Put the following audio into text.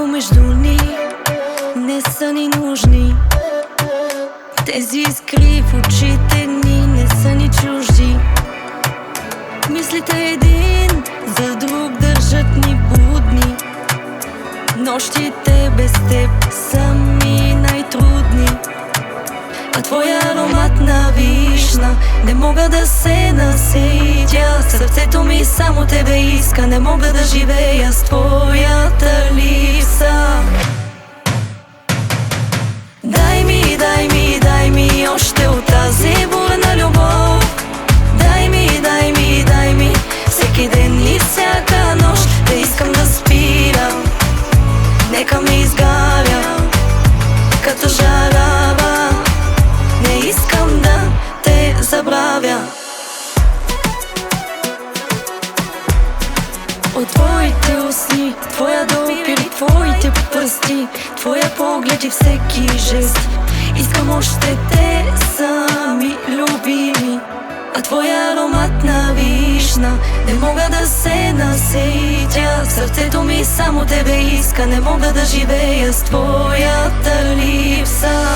помежду ни не са ни нужни. Тези искри в очите ни не са ни чужди. Мислите един за друг държат ни будни. Нощите без теб са ми най-трудни. А твоя аромат на вишна не мога да се наситя. Сърцето ми само тебе иска, не мога да живея с твоята липса. Дай ми още от тази бурна любов. Дай ми всеки ден и всяка нощ да искам да спирам. Нека ми изгаря като жарава. Не искам да те забравя. От твоите усни, твоя допир, твоите пръсти, твоя поглед и всеки жест. Искам още те сами любими. А твоя аромат на вишна не мога да се наситя. Сърцето ми само тебе иска, не мога да живея с твоята липса.